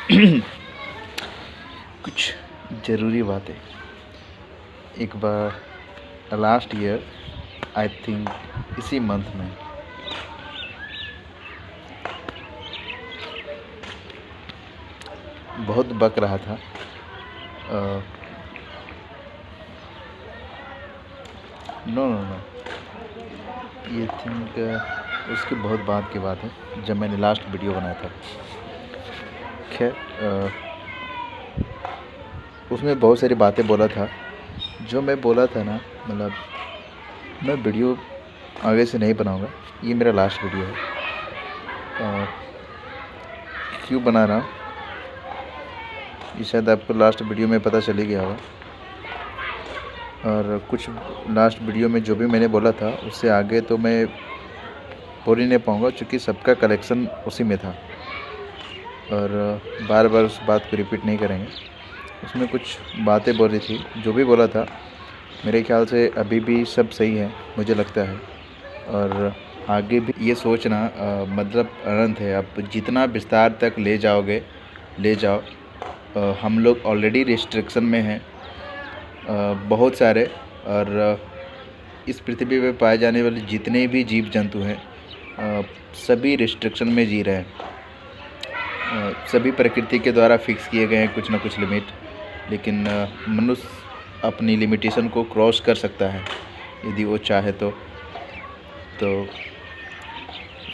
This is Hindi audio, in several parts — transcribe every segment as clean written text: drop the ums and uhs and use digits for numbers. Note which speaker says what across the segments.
Speaker 1: कुछ ज़रूरी बातें। एक बार लास्ट ईयर आई थिंक इसी मंथ में बहुत बक रहा था। नो नो नो, ये थिंक उसके बहुत बाद की बात है जब मैंने लास्ट वीडियो बनाया था। खैर, उसमें बहुत सारी बातें बोला था। जो मैं बोला था ना, मतलब मैं वीडियो आगे से नहीं बनाऊंगा, ये मेरा लास्ट वीडियो है। क्यों बना रहा हूँ ये शायद आपको लास्ट वीडियो में पता चल ही गया होगा। और कुछ लास्ट वीडियो में जो भी मैंने बोला था उससे आगे तो मैं बोल ही नहीं पाऊँगा, क्योंकि सबका कलेक्शन उसी में था और बार बार उस बात को रिपीट नहीं करेंगे। उसमें कुछ बातें बोली थी, जो भी बोला था मेरे ख्याल से अभी भी सब सही है मुझे लगता है। और आगे भी ये सोचना मतलब अनंत है। आप जितना विस्तार तक ले जाओगे ले जाओ। हम लोग ऑलरेडी रिस्ट्रिक्शन में हैं बहुत सारे, और इस पृथ्वी पे पाए जाने वाले जितने भी जीव जंतु हैं सभी रिस्ट्रिक्शन में जी रहे हैं। सभी प्रकृति के द्वारा फिक्स किए गए हैं कुछ ना कुछ लिमिट, लेकिन मनुष्य अपनी लिमिटेशन को क्रॉस कर सकता है यदि वो चाहे तो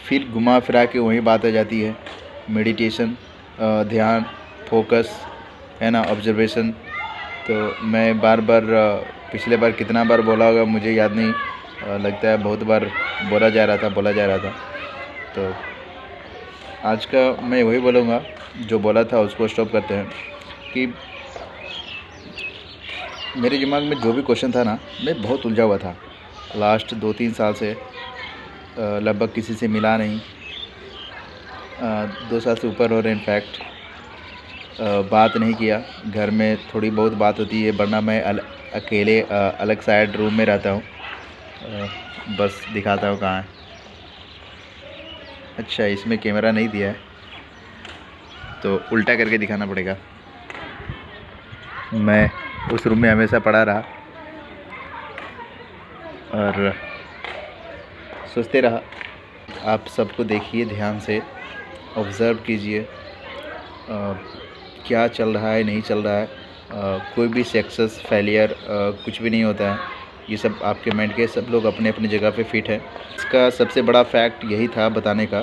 Speaker 1: फिर घुमा फिरा के वही बात आ जाती है, मेडिटेशन, ध्यान, फोकस, है ना, ऑब्जर्वेशन। तो मैं बार बार पिछले बार कितना बार बोला होगा मुझे याद नहीं, लगता है बहुत बार बोला जा रहा था। तो आज का मैं वही बोलूँगा जो बोला था, उसको स्टॉप करते हैं। कि मेरे दिमाग में जो भी क्वेश्चन था ना, मैं बहुत उलझा हुआ था लास्ट 2-3 साल से। लगभग किसी से मिला नहीं, 2 साल से ऊपर हो रहे। इनफैक्ट बात नहीं किया, घर में थोड़ी बहुत बात होती है, वरना मैं अकेले अलग साइड रूम में रहता हूँ। बस दिखाता हूँ कहाँ है। अच्छा, इसमें कैमरा नहीं दिया है तो उल्टा करके दिखाना पड़ेगा। मैं उस रूम में हमेशा पड़ा रहा और सोचते रहा। आप सबको देखिए, ध्यान से ऑब्ज़र्व कीजिए क्या चल रहा है, नहीं चल रहा है। कोई भी सक्सेस फेलियर कुछ भी नहीं होता है, ये सब आपके माइंड के। सब लोग अपने अपनी जगह पे फिट है। इसका सबसे बड़ा फैक्ट यही था बताने का,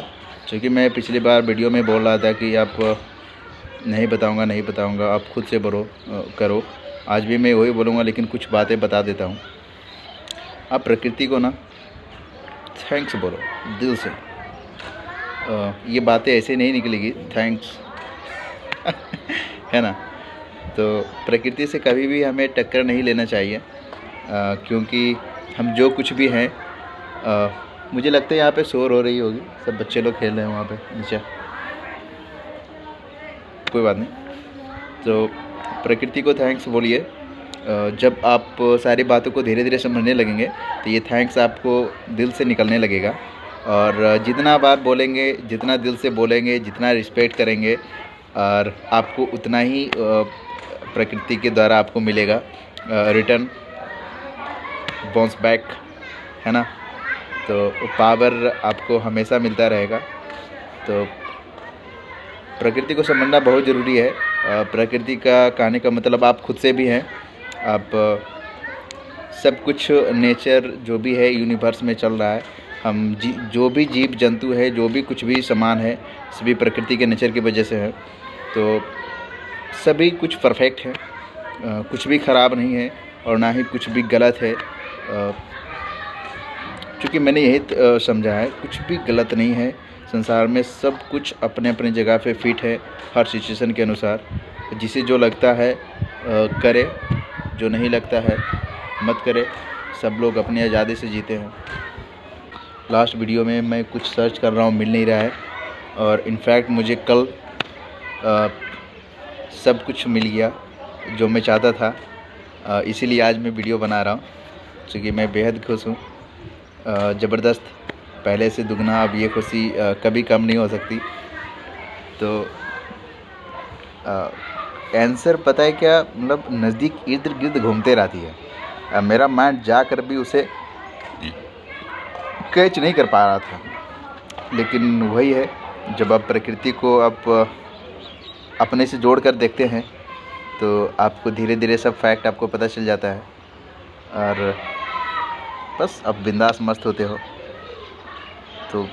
Speaker 1: क्योंकि मैं पिछली बार वीडियो में बोल रहा था कि आप नहीं बताऊंगा, आप खुद से करो। आज भी मैं वही बोलूँगा, लेकिन कुछ बातें बता देता हूँ। आप प्रकृति को ना थैंक्स बोलो दिल से। ये बातें ऐसे नहीं निकलेगी थैंक्स है ना। तो प्रकृति से कभी भी हमें टक्कर नहीं लेना चाहिए, क्योंकि हम जो कुछ भी हैं। मुझे लगता है यहाँ पे शोर हो रही होगी, सब बच्चे लोग खेल रहे हैं वहाँ पे नीचे। कोई बात नहीं। तो प्रकृति को थैंक्स बोलिए। जब आप सारी बातों को धीरे धीरे समझने लगेंगे तो ये थैंक्स आपको दिल से निकलने लगेगा। और जितना बार बोलेंगे, जितना दिल से बोलेंगे, जितना रिस्पेक्ट करेंगे, और आपको उतना ही प्रकृति के द्वारा आपको मिलेगा रिटर्न, बाउंस बैक, है ना। तो पावर आपको हमेशा मिलता रहेगा। तो प्रकृति को समझना बहुत ज़रूरी है। प्रकृति का कहने का मतलब आप खुद से भी हैं। आप सब कुछ, नेचर जो भी है यूनिवर्स में चल रहा है, हम जो भी जीव जंतु है, जो भी कुछ भी सामान है, सभी प्रकृति के नेचर की वजह से है। तो सभी कुछ परफेक्ट है, कुछ भी ख़राब नहीं है और ना ही कुछ भी गलत है। क्योंकि मैंने यही समझा है, कुछ भी गलत नहीं है संसार में। सब कुछ अपने अपने जगह पे फिट है हर सिचुएशन के अनुसार। जिसे जो लगता है करे, जो नहीं लगता है मत करे। सब लोग अपनी आज़ादी से जीते हैं। लास्ट वीडियो में मैं कुछ सर्च कर रहा हूँ, मिल नहीं रहा है, और इनफैक्ट मुझे कल सब कुछ मिल गया जो मैं चाहता था। इसीलिए आज मैं वीडियो बना रहा हूँ, क्योंकि मैं बेहद खुश हूँ। ज़बरदस्त, पहले से दुगना। अब ये खुशी कभी कम नहीं हो सकती। तो आंसर पता है क्या, मतलब नज़दीक इर्द गिर्द घूमते रहती है। मेरा माइंड जाकर भी उसे कैच नहीं कर पा रहा था। लेकिन वही है, जब आप प्रकृति को आप अपने से जोड़ कर देखते हैं तो आपको धीरे धीरे सब फैक्ट आपको पता चल जाता है, और बस अब बिंदास मस्त होते हो। तो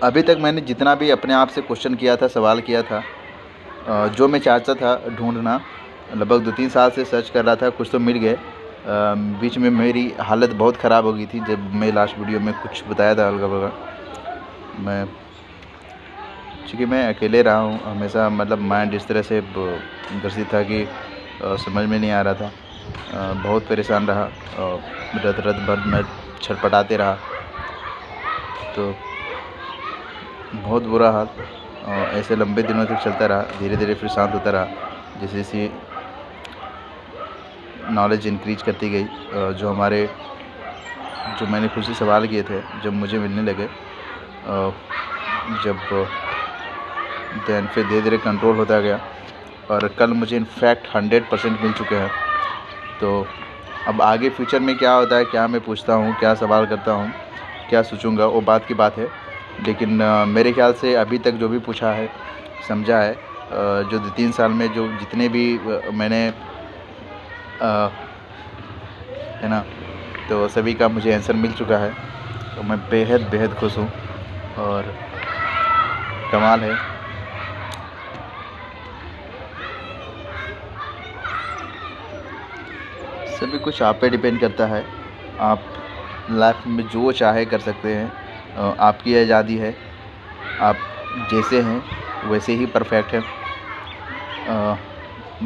Speaker 1: अभी तक मैंने जितना भी अपने आप से क्वेश्चन किया था, सवाल किया था, जो मैं चाहता था ढूंढना, लगभग 2-3 साल से सर्च कर रहा था, कुछ तो मिल गए। बीच में मेरी हालत बहुत ख़राब हो गई थी, जब मैं लास्ट वीडियो में कुछ बताया था हल्का फुल्का। चूँकि मैं अकेले रहा हूँ हमेशा, मतलब माइंड इस तरह से ग्रसित था कि समझ में नहीं आ रहा था। बहुत परेशान रहा, रात भर मैं छटपटाते रहा, तो बहुत बुरा हाल ऐसे लंबे दिनों तक चलता रहा। धीरे धीरे फिर शांत होता रहा, जैसे जैसे नॉलेज इंक्रीज करती गई। जो मैंने खुद से सवाल किए थे जब मुझे मिलने लगे, जब दैन फिर धीरे धीरे कंट्रोल होता गया, और कल मुझे इनफैक्ट 100% मिल चुके हैं। तो अब आगे फ्यूचर में क्या होता है, क्या मैं पूछता हूँ, क्या सवाल करता हूँ, क्या सोचूंगा, वो बात की बात है। लेकिन मेरे ख्याल से अभी तक जो भी पूछा है, समझा है, जो 2-3 साल में जो जितने भी मैंने है ना, तो सभी का मुझे आंसर मिल चुका है। तो मैं बेहद बेहद खुश हूँ, और कमाल है। सभी कुछ आप पे डिपेंड करता है। आप लाइफ में जो चाहे कर सकते हैं, आपकी आज़ादी है। आप जैसे हैं वैसे ही परफेक्ट है।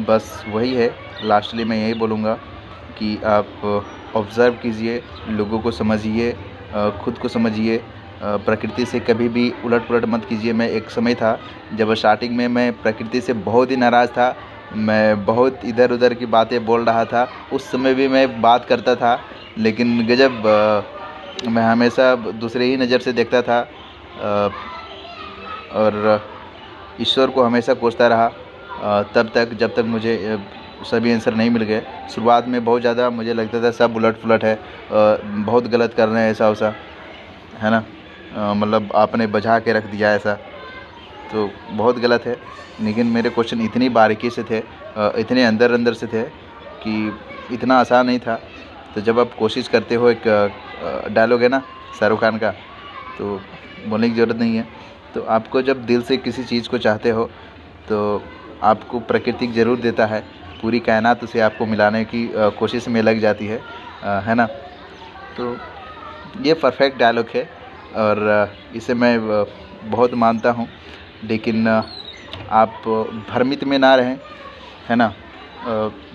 Speaker 1: बस वही है, लास्टली मैं यही बोलूँगा कि आप ऑब्ज़र्व कीजिए, लोगों को समझिए, खुद को समझिए, प्रकृति से कभी भी उलट पुलट मत कीजिए। मैं एक समय था जब स्टार्टिंग में मैं प्रकृति से बहुत ही नाराज़ था, मैं बहुत इधर उधर की बातें बोल रहा था। उस समय भी मैं बात करता था, लेकिन गजब मैं हमेशा दूसरे ही नज़र से देखता था, और ईश्वर को हमेशा कोसता रहा, तब तक जब तक मुझे सभी आंसर नहीं मिल गए। शुरुआत में बहुत ज़्यादा मुझे लगता था सब उलट पुलट है, बहुत गलत कर रहे हैं, ऐसा वैसा, है ना, मतलब आपने बजा के रख दिया ऐसा, तो बहुत गलत है। लेकिन मेरे क्वेश्चन इतनी बारीकी से थे, इतने अंदर अंदर से थे कि इतना आसान नहीं था। तो जब आप कोशिश करते हो, एक डायलॉग है ना शाहरुख खान का, तो बोलने की ज़रूरत नहीं है। तो आपको जब दिल से किसी चीज़ को चाहते हो तो आपको प्रकृति ज़रूर देता है, पूरी कायनात उसे आपको मिलाने की कोशिश में लग जाती है ना। तो ये परफेक्ट डायलॉग है, और इसे मैं बहुत मानता हूँ। लेकिन आप भ्रमित में ना रहें, है ना।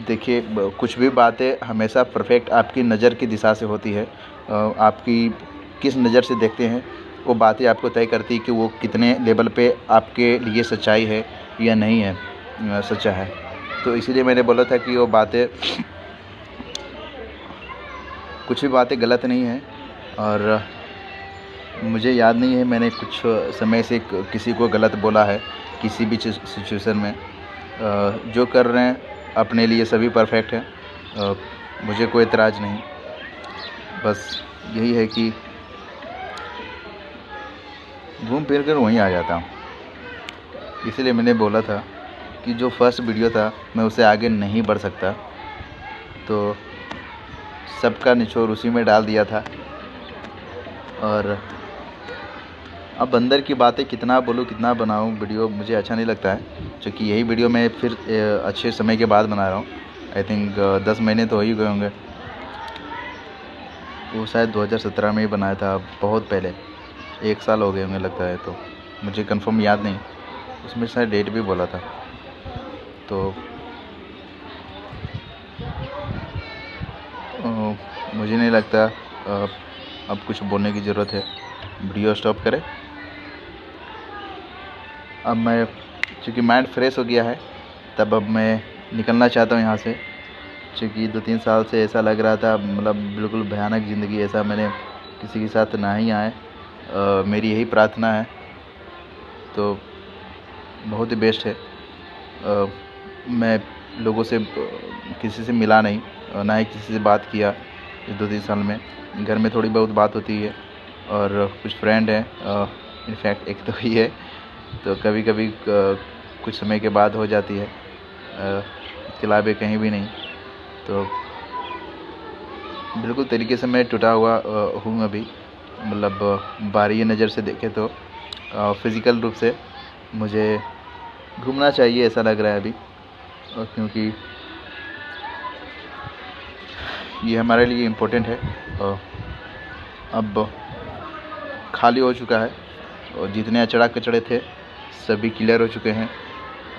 Speaker 1: देखिए, कुछ भी बातें हमेशा परफेक्ट आपकी नज़र की दिशा से होती है। आपकी किस नज़र से देखते हैं, वो बातें आपको तय करती है कि वो कितने लेवल पे आपके लिए सच्चाई है या नहीं है, सच्चा है। तो इसीलिए मैंने बोला था कि वो बातें, कुछ भी बातें गलत नहीं हैं। और मुझे याद नहीं है मैंने कुछ समय से किसी को गलत बोला है किसी भी सिचुएशन में। जो कर रहे हैं अपने लिए सभी परफेक्ट है, मुझे कोई एतराज़ नहीं। बस यही है कि घूम फिर कर वहीं आ जाता हूँ। इसलिए मैंने बोला था कि जो फर्स्ट वीडियो था मैं उससे आगे नहीं बढ़ सकता, तो सबका निचोड़ उसी में डाल दिया था। और अब अंदर की बातें कितना बोलूँ, कितना बनाऊँ वीडियो, मुझे अच्छा नहीं लगता है, क्योंकि यही वीडियो मैं फिर अच्छे समय के बाद बना रहा हूँ। आई थिंक 10 महीने तो हो ही गए होंगे। वो शायद 2017 में ही बनाया था, बहुत पहले, 1 साल हो गए होंगे लगता है, तो मुझे कंफर्म याद नहीं, उसमें शायद डेट भी बोला था। तो मुझे नहीं लगता अब कुछ बोलने की ज़रूरत है, वीडियो स्टॉप करें। अब मैं, चूँकि माइंड फ्रेश हो गया है, तब अब मैं निकलना चाहता हूँ यहाँ से। क्योंकि 2-3 साल से ऐसा लग रहा था, मतलब बिल्कुल भयानक ज़िंदगी, ऐसा मैंने किसी के साथ ना ही आए। मेरी यही प्रार्थना है, तो बहुत ही बेस्ट है। मैं लोगों से किसी से मिला नहीं, ना ही किसी से बात किया इस 2-3 साल में। घर में थोड़ी बहुत बात होती है और कुछ फ्रेंड हैं, इनफैक्ट एक तो ही है, तो कभी कभी कुछ समय के बाद हो जाती है, इसके अलावा कहीं भी नहीं। तो बिल्कुल तरीके से मैं टूटा हुआ हूँ अभी, मतलब बाहरी नज़र से देखे तो फिज़िकल रूप से मुझे घूमना चाहिए ऐसा लग रहा है अभी, क्योंकि ये हमारे लिए इम्पोर्टेंट है। अब खाली हो चुका है और जितने अचड़ा कचड़े थे सभी क्लियर हो चुके हैं।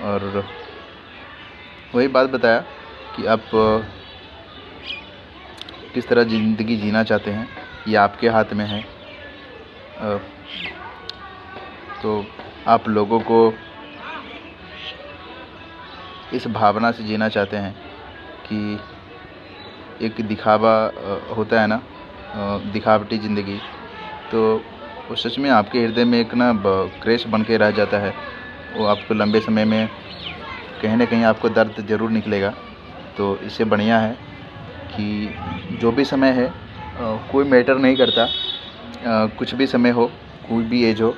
Speaker 1: और वही बात बताया कि आप किस तरह ज़िंदगी जीना चाहते हैं ये आपके हाथ में है। तो आप लोगों को इस भावना से जीना चाहते हैं कि एक दिखावा होता है ना, दिखावटी ज़िंदगी, तो वो सच में आपके हृदय में एक ना क्रेश बन के रह जाता है। वो आपको लंबे समय में कहीं ना कहीं आपको दर्द ज़रूर निकलेगा। तो इससे बढ़िया है कि जो भी समय है कोई मैटर नहीं करता, कुछ भी समय हो, कोई भी एज हो,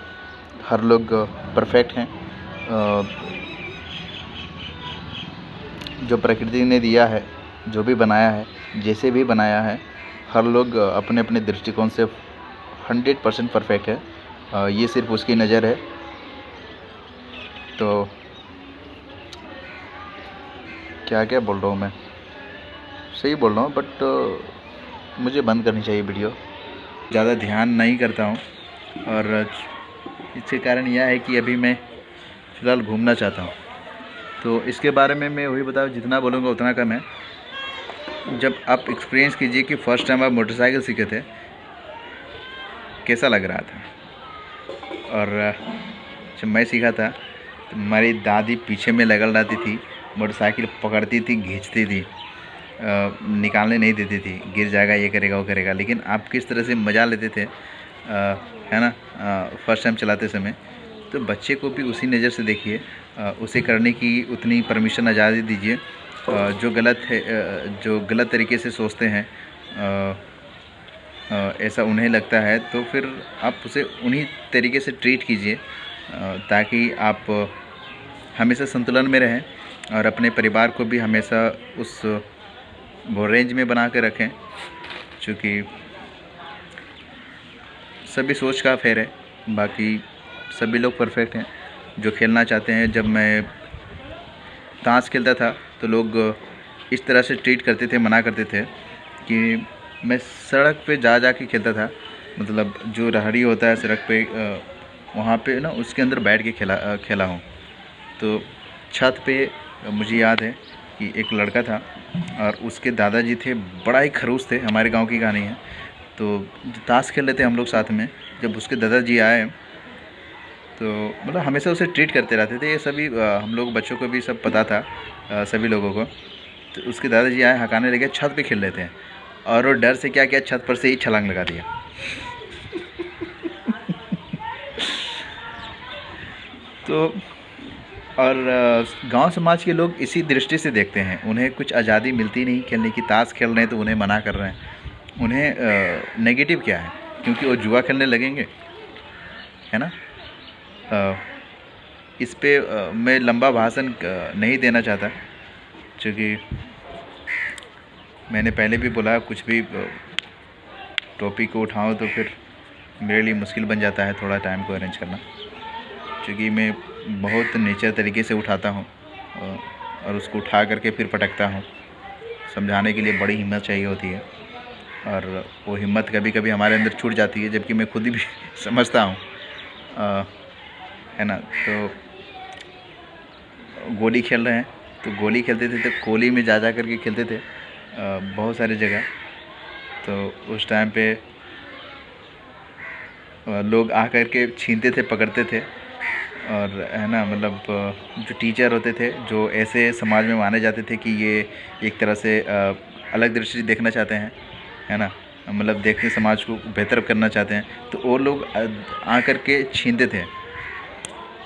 Speaker 1: हर लोग परफेक्ट हैं। जो प्रकृति ने दिया है, जो भी बनाया है, जैसे भी बनाया है, हर लोग अपने अपने दृष्टिकोण से 100% परफेक्ट है। ये सिर्फ उसकी नज़र है। तो क्या क्या बोल रहा हूँ मैं, सही बोल रहा हूँ, बट मुझे बंद करनी चाहिए वीडियो। ज़्यादा ध्यान नहीं करता हूँ और इसके कारण यह है कि अभी मैं फ़िलहाल घूमना चाहता हूँ। तो इसके बारे में मैं वही बताऊँ, जितना बोलूँगा उतना कम है। जब आप एक्सपीरियंस कीजिए कि फ़र्स्ट टाइम आप मोटरसाइकिल सीखे थे, कैसा लग रहा था। और जब मैं सीखा था तो हमारी दादी पीछे में लगल रहती थी, मोटरसाइकिल पकड़ती थी, खींचती थी, निकालने नहीं देती थी, गिर जाएगा, ये करेगा, वो करेगा। लेकिन आप किस तरह से मज़ा लेते थे, है ना, फर्स्ट टाइम चलाते समय। तो बच्चे को भी उसी नज़र से देखिए, उसे करने की उतनी परमिशन, आज़ादी दीजिए। जो गलत है, जो गलत तरीके से सोचते हैं, ऐसा उन्हें लगता है, तो फिर आप उसे उन्हीं तरीके से ट्रीट कीजिए, ताकि आप हमेशा संतुलन में रहें और अपने परिवार को भी हमेशा उस वो रेंज में बना के रखें। क्योंकि सभी सोच का फेर है, बाकी सभी लोग परफेक्ट हैं जो खेलना चाहते हैं। जब मैं ताश खेलता था तो लोग इस तरह से ट्रीट करते थे, मना करते थे कि मैं सड़क पे जा के खेलता था, मतलब जो रहड़ी होता है सड़क पे, वहाँ पे ना उसके अंदर बैठ के खेला हूँ। तो छत पे मुझे याद है कि एक लड़का था और उसके दादाजी थे, बड़ा ही खड़ूस थे, हमारे गांव की कहानी है। तो ताश खेल रहे थे हम लोग साथ में, जब उसके दादाजी आए तो मतलब हमेशा उसे ट्रीट करते रहते थे। ये सभी हम लोग बच्चों को भी सब पता था, सभी लोगों को। तो उसके दादाजी आए, हकाने लगे, छत पे खेल रहे थे और वो डर से क्या किया, छत पर से ही छलांग लगा दिया। तो और गांव समाज के लोग इसी दृष्टि से देखते हैं, उन्हें कुछ आज़ादी मिलती नहीं खेलने की। ताश खेल रहे हैं तो उन्हें मना कर रहे हैं। उन्हें नेगेटिव क्या है, क्योंकि वो जुआ खेलने लगेंगे, है ना। इस पे मैं लंबा भाषण नहीं देना चाहता, क्योंकि मैंने पहले भी बोला, कुछ भी टॉपिक को उठाऊँ तो फिर मेरे लिए मुश्किल बन जाता है थोड़ा टाइम को अरेंज करना, क्योंकि मैं बहुत नेचर तरीके से उठाता हूँ और उसको उठा करके फिर पटकता हूँ। समझाने के लिए बड़ी हिम्मत चाहिए होती है और वो हिम्मत कभी कभी हमारे अंदर छूट जाती है, जबकि मैं खुद ही भी समझता हूँ, है ना। तो गोली खेल रहे हैं तो गोली खेलते थे तो कोली में जा करके खेलते थे बहुत सारी जगह। तो उस टाइम पे लोग आ करके छीनते थे, पकड़ते थे, और है ना, मतलब जो टीचर होते थे, जो ऐसे समाज में माने जाते थे कि ये एक तरह से अलग दृष्टि से देखना चाहते हैं, है ना, मतलब देखते समाज को बेहतर करना चाहते हैं, तो वो लोग आ करके छीनते थे।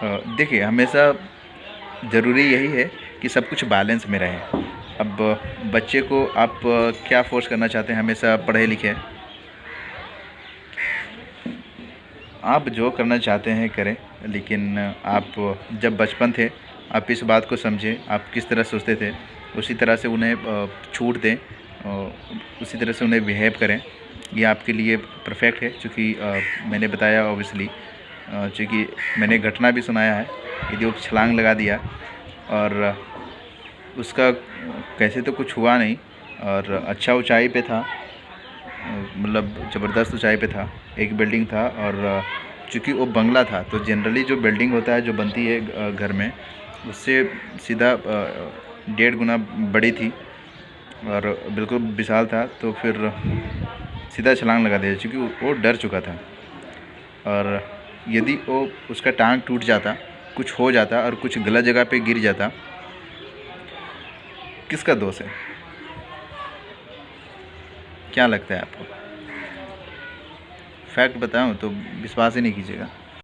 Speaker 1: देखिए, हमेशा ज़रूरी यही है कि सब कुछ बैलेंस में रहे। अब बच्चे को आप क्या फोर्स करना चाहते हैं, हमेशा पढ़े लिखे। आप जो करना चाहते हैं करें, लेकिन आप जब बचपन थे आप इस बात को समझें, आप किस तरह सोचते थे उसी तरह से उन्हें छूट दें, उसी तरह से उन्हें बिहेव करें। ये आपके लिए परफेक्ट है, क्योंकि मैंने बताया ऑब्वियसली, क्योंकि मैंने घटना भी सुनाया है। यदि वो छलांग लगा दिया और उसका कैसे तो कुछ हुआ नहीं, और अच्छा ऊंचाई पे था, मतलब ज़बरदस्त ऊंचाई पे था, एक बिल्डिंग था, और चूँकि वो बंगला था तो जनरली जो बिल्डिंग होता है जो बनती है घर में, उससे सीधा 1.5 गुना बड़ी थी और बिल्कुल विशाल था। तो फिर सीधा छलांग लगा दिया, क्योंकि वो डर चुका था। और यदि वो उसका टांग टूट जाता, कुछ हो जाता और कुछ गलत जगह पे गिर जाता, किसका दोष है? क्या लगता है आपको? फैक्ट बताऊं तो विश्वास ही नहीं कीजिएगा।